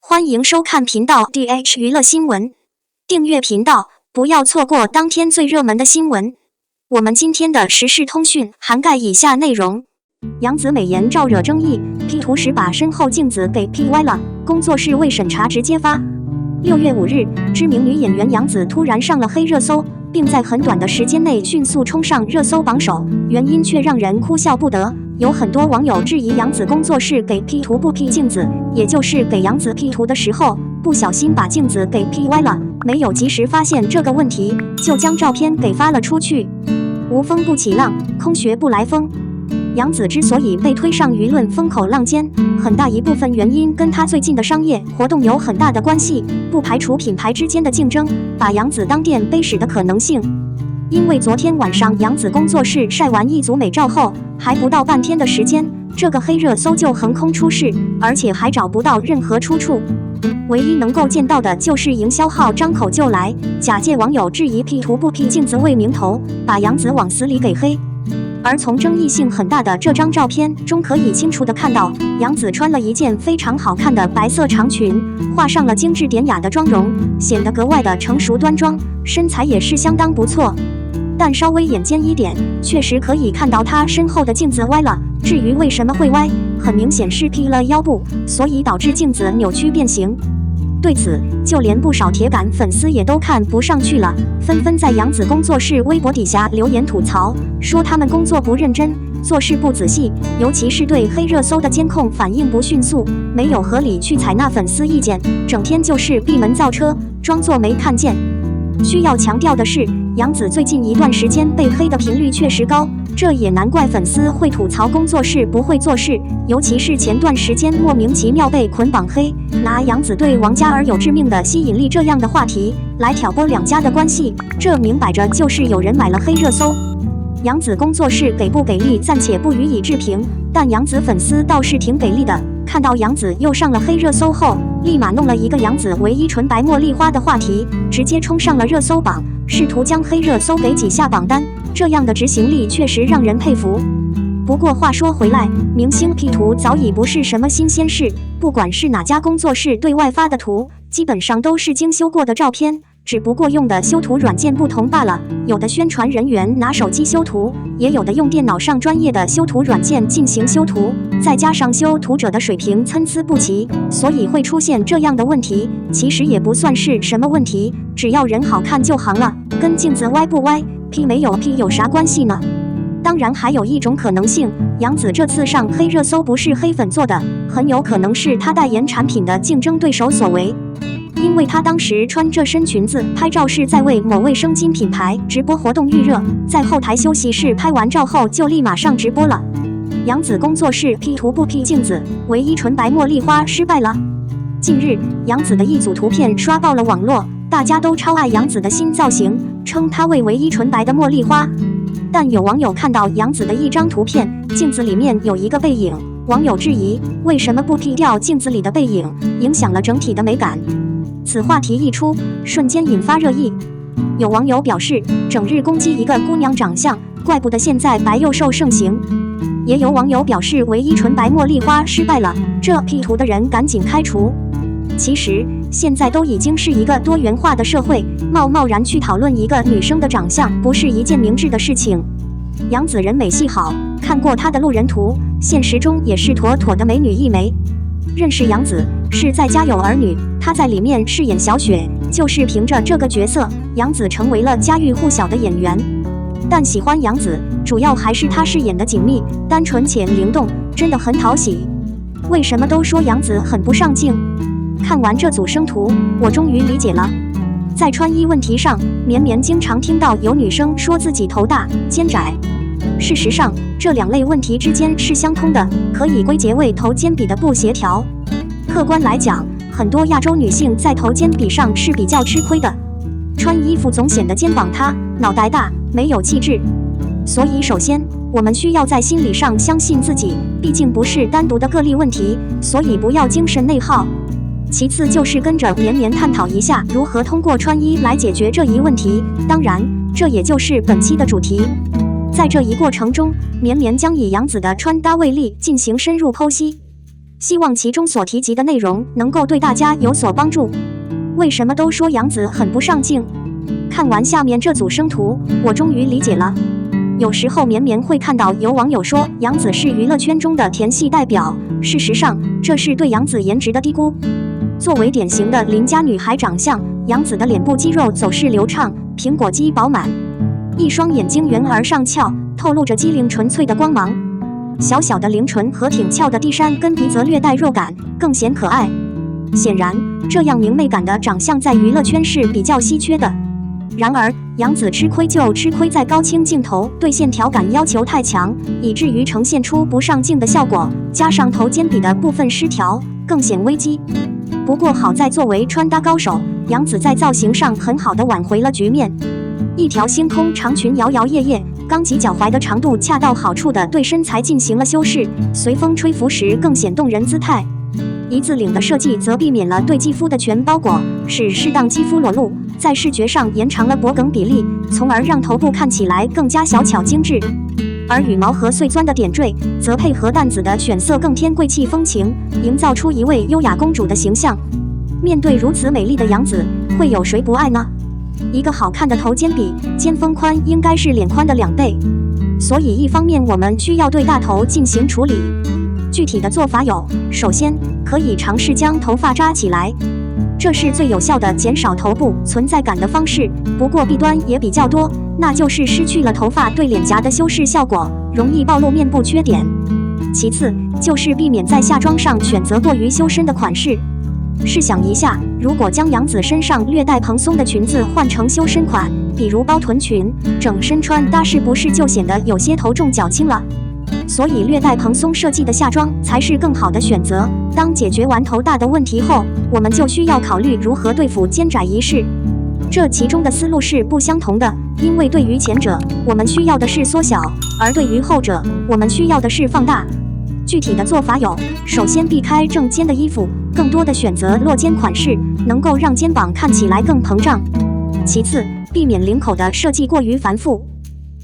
欢迎收看频道 DH 娱乐新闻，订阅频道，不要错过当天最热门的新闻。我们今天的时事通讯涵盖以下内容：杨紫美颜照惹争议，P 图时把身后镜子给 P 歪了，工作室未审查直接发。6月5日，知名女演员杨紫突然上了黑热搜，并在很短的时间内迅速冲上热搜榜首，原因却让人哭笑不得。有很多网友质疑杨紫工作室给 P 图不 P 镜子，也就是给杨紫 P 图的时候，不小心把镜子给 P 歪了，没有及时发现这个问题，就将照片给发了出去。无风不起浪，空穴不来风。杨紫之所以被推上舆论风口浪尖，很大一部分原因跟她最近的商业活动有很大的关系，不排除品牌之间的竞争，把杨紫当垫背使的可能性。因为昨天晚上杨紫工作室晒完一组美照后，还不到半天的时间，这个黑热搜就横空出世，而且还找不到任何出处。唯一能够见到的就是营销号张口就来，假借网友质疑 P 图不 P 镜子为名头，把杨紫往死里给黑。而从争议性很大的这张照片中，可以清楚地看到，杨紫穿了一件非常好看的白色长裙，画上了精致典雅的妆容，显得格外的成熟端庄，身材也是相当不错。但稍微眼尖一点，确实可以看到她身后的镜子歪了。至于为什么会歪，很明显是 P 了腰部，所以导致镜子扭曲变形。对此，就连不少铁杆粉丝也都看不上去了，纷纷在杨紫工作室微博底下留言吐槽，说他们工作不认真，做事不仔细，尤其是对黑热搜的监控反应不迅速，没有合理去采纳粉丝意见，整天就是闭门造车，装作没看见。需要强调的是，杨紫最近一段时间被黑的频率确实高，这也难怪粉丝会吐槽工作室不会做事，尤其是前段时间莫名其妙被捆绑黑，拿杨紫对王嘉尔有致命的吸引力这样的话题来挑拨两家的关系，这明摆着就是有人买了黑热搜。杨紫工作室给不给力暂且不予以置评，但杨紫粉丝倒是挺给力的，看到杨紫又上了黑热搜后，立马弄了一个杨紫唯一纯白茉莉花的话题，直接冲上了热搜榜，试图将黑热搜给挤下榜单，这样的执行力确实让人佩服。不过话说回来，明星 P 图早已不是什么新鲜事，不管是哪家工作室对外发的图，基本上都是精修过的照片，只不过用的修图软件不同罢了，有的宣传人员拿手机修图，也有的用电脑上专业的修图软件进行修图，再加上修图者的水平参差不齐，所以会出现这样的问题。其实也不算是什么问题，只要人好看就行了，跟镜子歪不歪 P 没有 P 有啥关系呢？当然还有一种可能性，杨紫这次上黑热搜不是黑粉做的，很有可能是她代言产品的竞争对手所为。因为她当时穿这身裙子拍照是在为某卫生巾品牌直播活动预热，在后台休息室拍完照后就立马上直播了。杨紫工作室 P 图不 P 镜子，唯一纯白茉莉花失败了。近日，杨紫的一组图片刷爆了网络，大家都超爱杨紫的新造型，称她为唯一纯白的茉莉花。但有网友看到杨紫的一张图片，镜子里面有一个背影，网友质疑为什么不 P 掉镜子里的背影，影响了整体的美感。此话题一出，瞬间引发热议。有网友表示，整日攻击一个姑娘长相，怪不得现在白幼瘦盛行。也有网友表示，唯一纯白茉莉花失败了，这 P 图的人赶紧开除。其实现在都已经是一个多元化的社会，贸然去讨论一个女生的长相，不是一件明智的事情。杨紫人美戏好，看过她的路人图，现实中也是妥妥的美女一枚。认识杨紫是在《家有儿女》，她在里面饰演小雪，就是凭着这个角色，杨紫成为了家喻户晓的演员。但喜欢杨紫，主要还是她饰演的锦觅，单纯且灵动，真的很讨喜。为什么都说杨紫很不上镜？看完这组生图，我终于理解了。在穿衣问题上，绵绵经常听到有女生说自己头大、肩窄。事实上，这两类问题之间是相通的，可以归结为头肩比的不协调。客观来讲，很多亚洲女性在头肩比上是比较吃亏的，穿衣服总显得肩膀塌、脑袋大，没有气质。所以首先，我们需要在心理上相信自己，毕竟不是单独的个例问题，所以不要精神内耗。其次就是跟着绵绵探讨一下如何通过穿衣来解决这一问题，当然，这也就是本期的主题。在这一过程中，绵绵将以杨紫的穿搭为例进行深入剖析。希望其中所提及的内容能够对大家有所帮助。为什么都说杨紫很不上镜？看完下面这组生图，我终于理解了。有时候绵绵会看到有网友说杨紫是娱乐圈中的甜系代表，事实上这是对杨紫颜值的低估。作为典型的邻家女孩长相，杨紫的脸部肌肉走势流畅，苹果肌饱满，一双眼睛圆而上翘，透露着机灵纯粹的光芒。小小的菱唇和挺翘的低山根鼻则略带肉感，更显可爱。显然，这样明媚感的长相在娱乐圈是比较稀缺的。然而，杨紫吃亏就吃亏在高清镜头对线条感要求太强，以至于呈现出不上镜的效果，加上头肩比的部分失调，更显危机。不过好在作为穿搭高手，杨紫在造型上很好的挽回了局面。一条星空长裙摇摇曳曳，刚及脚踝的长度恰到好处地对身材进行了修饰，随风吹拂时更显动人姿态。一字领的设计则避免了对肌肤的全包裹，使适当肌肤裸露，在视觉上延长了脖梗比例，从而让头部看起来更加小巧精致。而羽毛和碎钻的点缀，则配合淡紫的选色更添贵气风情，营造出一位优雅公主的形象。面对如此美丽的杨紫，会有谁不爱呢？一个好看的头肩比，肩峰宽应该是脸宽的2倍，所以一方面我们需要对大头进行处理。具体的做法有：首先，可以尝试将头发扎起来，这是最有效的减少头部存在感的方式，不过弊端也比较多，那就是失去了头发对脸颊的修饰效果，容易暴露面部缺点。其次，就是避免在下装上选择过于修身的款式。试想一下，如果将杨紫身上略带蓬松的裙子换成修身款，比如包臀裙，整身穿搭是不是就显得有些头重脚轻了？所以略带蓬松设计的下装才是更好的选择。当解决完头大的问题后，我们就需要考虑如何对付肩窄一事。这其中的思路是不相同的，因为对于前者，我们需要的是缩小，而对于后者，我们需要的是放大。具体的做法有：首先避开正肩的衣服，更多的选择落肩款式，能够让肩膀看起来更膨胀。其次，避免领口的设计过于繁复。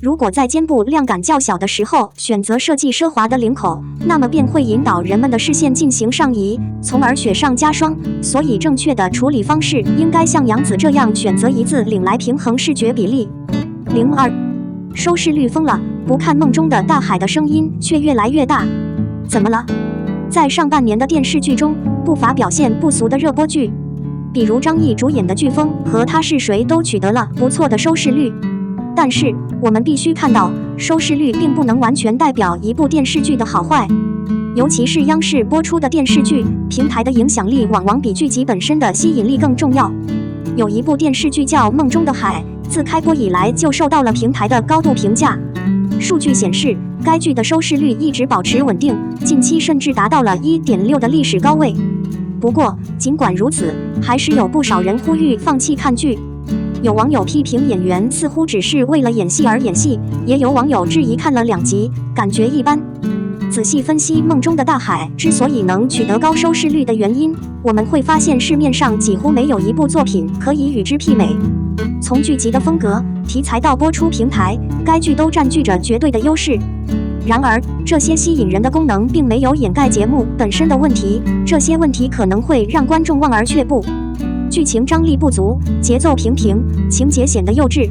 如果在肩部量感较小的时候选择设计奢华的领口，那么便会引导人们的视线进行上移，从而雪上加霜。所以正确的处理方式应该像杨紫这样选择一字领来平衡视觉比例。02收视率疯了，不看梦中的大海的声音却越来越大。怎么了？在上半年的电视剧中，不乏表现不俗的热播剧，比如张译主演的《飓风》和《他是谁》都取得了不错的收视率。但是我们必须看到，收视率并不能完全代表一部电视剧的好坏。尤其是央视播出的电视剧，平台的影响力往往比剧集本身的吸引力更重要。有一部电视剧叫《梦中的海》，自开播以来就受到了平台的高度评价。数据显示，该剧的收视率一直保持稳定，近期甚至达到了 1.6 的历史高位。不过，尽管如此，还是有不少人呼吁放弃看剧。有网友批评演员似乎只是为了演戏而演戏，也有网友质疑看了2集，感觉一般。仔细分析《梦中的大海》之所以能取得高收视率的原因，我们会发现市面上几乎没有一部作品可以与之媲美。从剧集的风格、题材到播出平台，该剧都占据着绝对的优势。然而，这些吸引人的功能并没有掩盖节目本身的问题，这些问题可能会让观众望而却步。剧情张力不足，节奏平平，情节显得幼稚。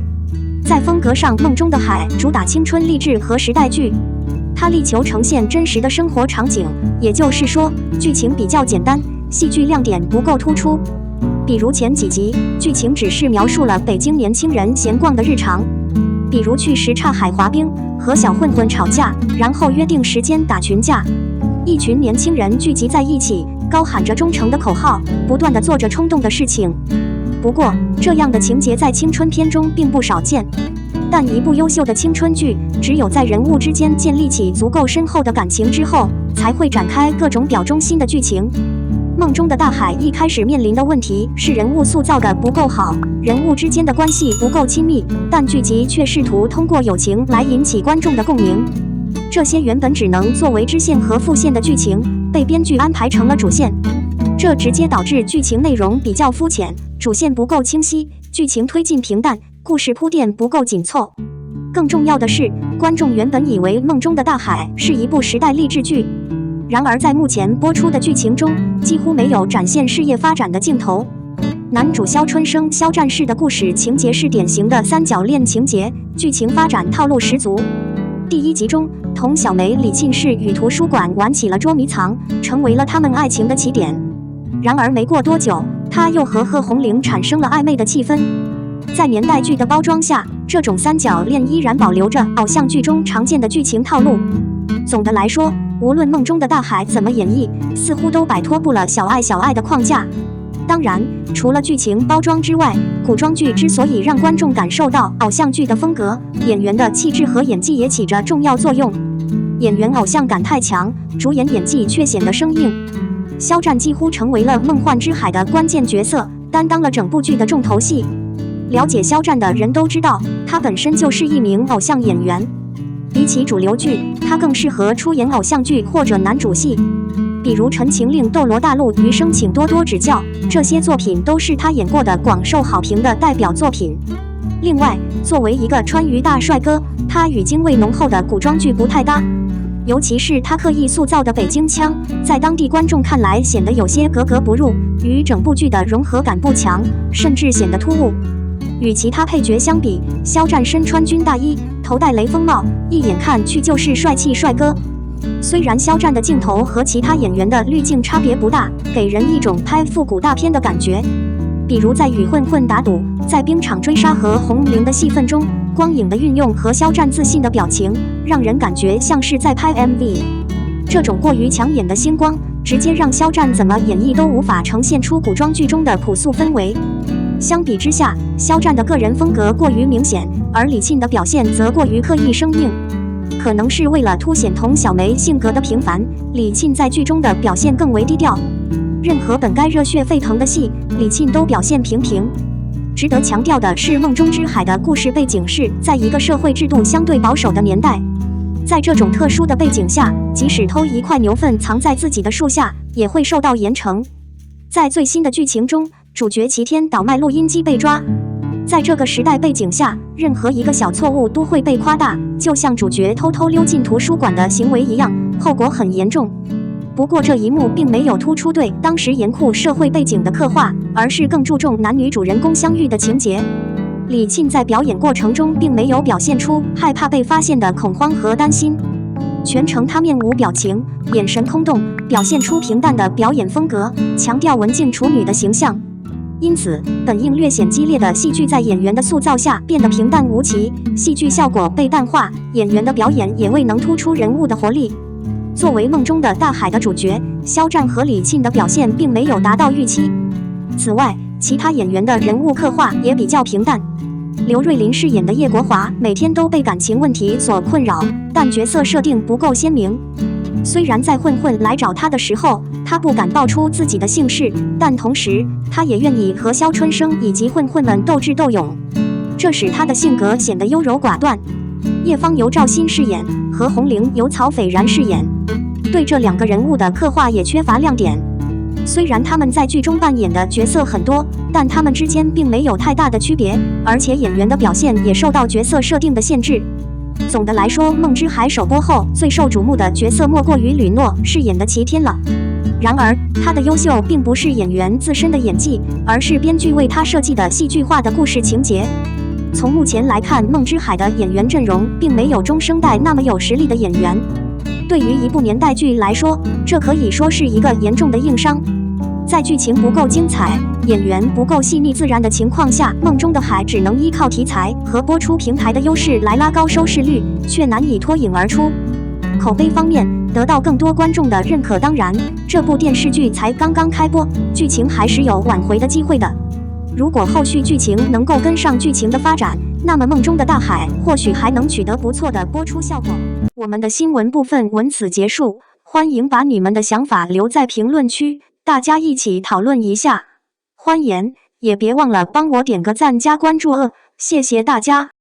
在风格上，《梦中的海》主打青春励志和时代剧，它力求呈现真实的生活场景，也就是说，剧情比较简单，戏剧亮点不够突出。比如前几集，剧情只是描述了北京年轻人闲逛的日常，比如去什刹海滑冰，和小混混吵架，然后约定时间打群架。一群年轻人聚集在一起，高喊着忠诚的口号，不断地做着冲动的事情。不过，这样的情节在青春片中并不少见。但一部优秀的青春剧，只有在人物之间建立起足够深厚的感情之后，才会展开各种表忠心的剧情。梦中的大海一开始面临的问题是人物塑造的不够好，人物之间的关系不够亲密，但剧集却试图通过友情来引起观众的共鸣。这些原本只能作为支线和副线的剧情，被编剧安排成了主线，这直接导致剧情内容比较肤浅，主线不够清晰，剧情推进平淡，故事铺垫不够紧凑。更重要的是，观众原本以为《梦中的大海》是一部时代励志剧，然而在目前播出的剧情中，几乎没有展现事业发展的镜头。男主萧春生、萧战士的故事情节是典型的三角恋情节，剧情发展套路十足。第1集中，童小梅、李沁是与图书馆玩起了捉迷藏，成为了他们爱情的起点。然而没过多久，他又和贺红玲产生了暧昧的气氛。在年代剧的包装下，这种三角恋依然保留着偶像剧中常见的剧情套路。总的来说，无论梦中的大海怎么演绎，似乎都摆脱不了小爱的框架。当然，除了剧情包装之外，古装剧之所以让观众感受到偶像剧的风格，演员的气质和演技也起着重要作用。演员偶像感太强，主演演技却显得生硬。肖战几乎成为了《梦幻之海》的关键角色，担当了整部剧的重头戏。了解肖战的人都知道，他本身就是一名偶像演员。比起主流剧，他更适合出演偶像剧或者男主戏。比如《陈情令》《斗罗大陆》《余生请多多指教》，这些作品都是他演过的广受好评的代表作品。另外，作为一个川渝大帅哥，他与京味浓厚的古装剧不太搭，尤其是他刻意塑造的北京腔，在当地观众看来显得有些格格不入，与整部剧的融合感不强，甚至显得突兀。与其他配角相比，肖战身穿军大衣，头戴雷锋帽，一眼看去就是帅气帅哥。虽然肖战的镜头和其他演员的滤镜差别不大，给人一种拍复古大片的感觉。比如在与混混打赌、在冰场追杀和红玲的戏份中，光影的运用和肖战自信的表情，让人感觉像是在拍 MV。这种过于抢眼的星光，直接让肖战怎么演绎都无法呈现出古装剧中的朴素氛围。相比之下，肖战的个人风格过于明显，而李沁的表现则过于刻意生硬。可能是为了凸显童小梅性格的平凡，李沁在剧中的表现更为低调。任何本该热血沸腾的戏，李沁都表现平平。值得强调的是，《梦中之海》的故事背景是在一个社会制度相对保守的年代。在这种特殊的背景下，即使偷一块牛粪藏在自己的树下，也会受到严惩。在最新的剧情中，主角齐天倒卖录音机被抓。在这个时代背景下，任何一个小错误都会被夸大，就像主角偷偷溜进图书馆的行为一样，后果很严重。不过这一幕并没有突出对当时严酷社会背景的刻画，而是更注重男女主人公相遇的情节。李沁在表演过程中并没有表现出害怕被发现的恐慌和担心，全程他面无表情，眼神空洞，表现出平淡的表演风格，强调文静处女的形象。因此，本应略显激烈的戏剧在演员的塑造下变得平淡无奇，戏剧效果被淡化，演员的表演也未能突出人物的活力。作为梦中的大海的主角，肖战和李沁的表现并没有达到预期。此外，其他演员的人物刻画也比较平淡。刘瑞麟饰演的叶国华每天都被感情问题所困扰，但角色设定不够鲜明。虽然在混混来找他的时候，他不敢报出自己的姓氏，但同时他也愿意和萧春生以及混混们斗智斗勇，这使他的性格显得优柔寡断。叶芳由赵鑫饰演，何红玲由曹斐然饰演，对这两个人物的刻画也缺乏亮点。虽然他们在剧中扮演的角色很多，但他们之间并没有太大的区别，而且演员的表现也受到角色设定的限制。总的来说，《梦之海》首播后最受瞩目的角色莫过于吕诺饰演的齐天了。然而，他的优秀并不是演员自身的演技，而是编剧为他设计的戏剧化的故事情节。从目前来看，《梦之海》的演员阵容并没有中生代那么有实力的演员。对于一部年代剧来说，这可以说是一个严重的硬伤。在剧情不够精彩、演员不够细腻自然的情况下，《梦中的海》只能依靠题材和播出平台的优势来拉高收视率，却难以脱颖而出。口碑方面，得到更多观众的认可。当然，这部电视剧才刚刚开播，剧情还是有挽回的机会的。如果后续剧情能够跟上剧情的发展，那么《梦中的大海》或许还能取得不错的播出效果。我们的新闻部分文此结束，欢迎把你们的想法留在评论区，大家一起讨论一下。欢迎，也别忘了帮我点个赞加关注谢谢大家。